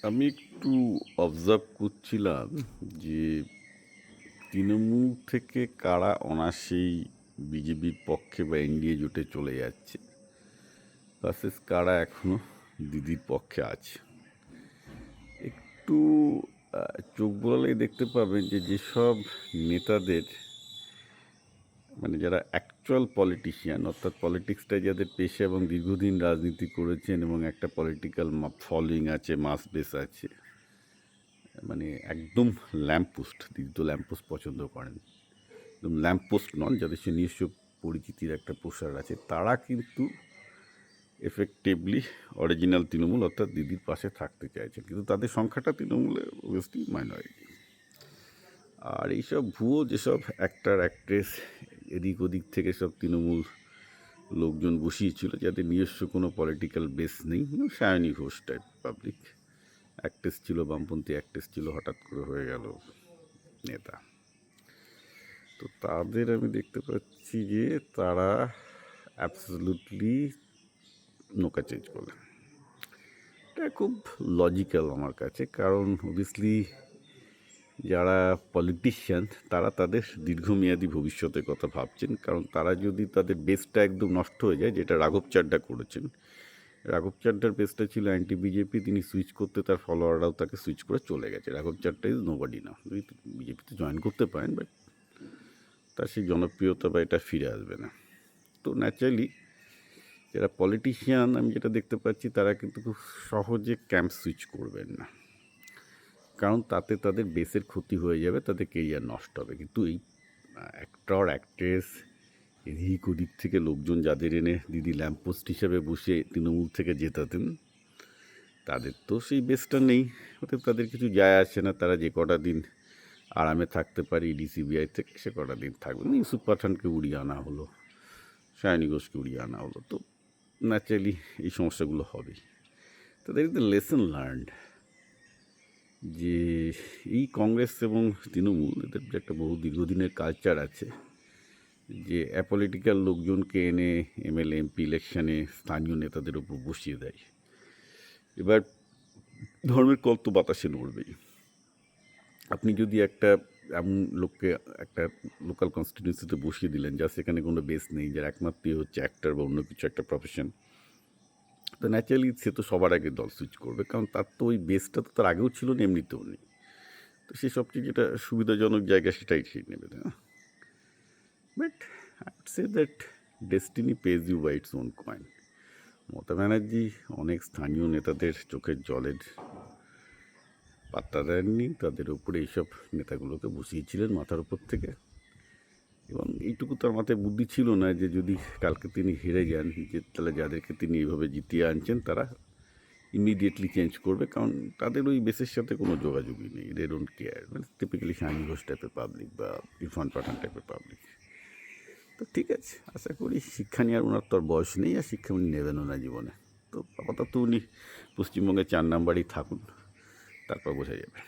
আমি একটু অবজার্ভ করছিলাম যে তৃণমূল থেকে কারা অনায়াসেই বিজেপির পক্ষে বা এনডিএ জোটে চলে যাচ্ছে ভার্সেস কারা এখনো দিদির পক্ষে আছে। একটু চোখ বোলালেই দেখতে পাবেন যে যেসব নেতাদের মানে যারা অ্যাকচুয়াল পলিটিশিয়ান, অর্থাৎ পলিটিক্সটা যাদের পেশা এবং দীর্ঘদিন রাজনীতি করেছেন এবং একটা পলিটিক্যাল ফলোয়িং আছে, মাস বেস আছে, মানে একদম ল্যাম্পপোস্ট, দিদি তো ল্যাম্পপোস্ট পছন্দ করেন, একদম ল্যাম্পপোস্ট নন, যাদের সে নিজস্ব পরিচিতির একটা প্রসার আছে, তারা কিন্তু এফেক্টিভলি অরিজিনাল তৃণমূল অর্থাৎ দিদির পাশে থাকতে চাইছে, কিন্তু তাদের সংখ্যাটা তৃণমূলে অবভিয়াসলি মাইনরিটি। আর এইসব ভুয়ো যেসব অ্যাক্টার অ্যাক্ট্রেস এদিক ওদিক থেকে সব তৃণমূল লোকজন বসিয়েছিল, যাদের নিজস্ব কোনো পলিটিক্যাল বেস নেই, Sayani Ghosh type public actress ছিল, বামপন্থী অ্যাক্ট্রেস ছিল, হঠাৎ করে হয়ে গেল নেতা। তো তাদের আমি দেখতে পাচ্ছি যে তারা অ্যাবসলিউটলি নৌকা চেঞ্জ করলেন। এটা খুব লজিক্যাল আমার কাছে, কারণ অবভিয়াসলি যারা পলিটিশিয়ান তারা তাদের দীর্ঘমেয়াদী ভবিষ্যতের কথা ভাবছেন, কারণ তারা যদি তাদের বেসটা একদম নষ্ট হয়ে যায়, যেটা রাঘব চাড্ডা করেছেন। রাঘব চাড্ডার বেসটা ছিল অ্যান্টি বিজেপি, তিনি সুইচ করতে তার ফলোয়াররাও তাকে সুইচ করে চলে গেছে। রাঘব চাড্ডা ইজ নোবডি না, বিজেপিতে জয়েন করতে পারেন, বাট তার সেই জনপ্রিয়তা বা এটা ফিরে আসবে না। তো ন্যাচারালি যারা পলিটিশিয়ান আমি যেটা দেখতে পাচ্ছি, তারা কিন্তু খুব সহজে ক্যাম্প সুইচ করবেন না, কারণ তাতে তাদের বেসের ক্ষতি হয়ে যাবে, তাদের কেরিয়ার নষ্ট হবে। কিন্তু এই অ্যাক্টর অ্যাক্ট্রেস এদিক ওদিক থেকে লোকজন যাদের এনে দিদি ল্যাম্পপোস্ট হিসাবে বসে তৃণমূল থেকে জেতাতেন, তাদের তো সেই বেসটা নেই, অর্থাৎ তাদের কিছু যায় আসে না। তারা যে কটা দিন আরামে থাকতে পারে ডিসিবিআই থেকে, সে কটা দিন থাকবে। ইউসুফ পাঠানকে উড়িয়ে আনা হলো, সায়নী ঘোষকে উড়িয়ে আনা হলো, তো ন্যাচারালি এই সমস্যাগুলো হবেই। তো that is the lesson learned, যে এই কংগ্রেস এবং তৃণমূল এদের যে একটা বহু দীর্ঘদিনের কালচার আছে, যে অ্যাপলিটিক্যাল লোকজনকে এনে এমএলএ এমপি ইলেকশানে স্থানীয় নেতাদের ওপর বসিয়ে দেয়। এবার ধর্মের কল তো বাতাসে নড়বেই। আপনি যদি একটা এমন লোককে একটা লোকাল কনস্টিটিউন্সিতে বসিয়ে দিলেন যা সেখানে কোনো বেস নেই, যার একমাত্রই হচ্ছে অ্যাক্টার বা অন্য কিছু একটা প্রফেশন, তো ন্যাচারালি সে তো সবার আগে দল সুইচ করবে, কারণ তার তো ওই বেসটা তো তার আগেও ছিল না, এমনিতেও নেই। তো সে সবচেয়ে যেটা সুবিধাজনক জায়গা সেটাই ঠিক নেবে, তাই না? But I would say that destiny pays you by its own coin. Mamata Banerjee অনেক স্থানীয় নেতাদের চোখের জলের পাত্তা দেননি, তাদের উপরে এইসব নেতাগুলোকে বসিয়েছিলেন মাথার উপর থেকে, এবং এইটুকু তার মাথায় বুদ্ধি ছিল না যে যদি কালকে তিনি হেরে যান, যে তাহলে যাদেরকে তিনি এইভাবে জিতিয়ে আনছেন তারা ইমিডিয়েটলি চেঞ্জ করবে, কারণ তাদের ওই বেসের সাথে কোনো যোগাযোগই নেই। দে ডোন্ট কেয়ার, মানে টিপিক্যালি সায়নী ঘোষ টাইপের পাবলিক বা ইরফান পাঠান টাইপের পাবলিক। তো ঠিক আছে, আশা করি শিক্ষা নেওয়ার ওনার তো আর বয়স নেই, আর শিক্ষা উনি নেবেনও না জীবনে। তো আপাতত উনি পশ্চিমবঙ্গে 4 নাম্বারই থাকুন, তারপর বোঝা যাবে।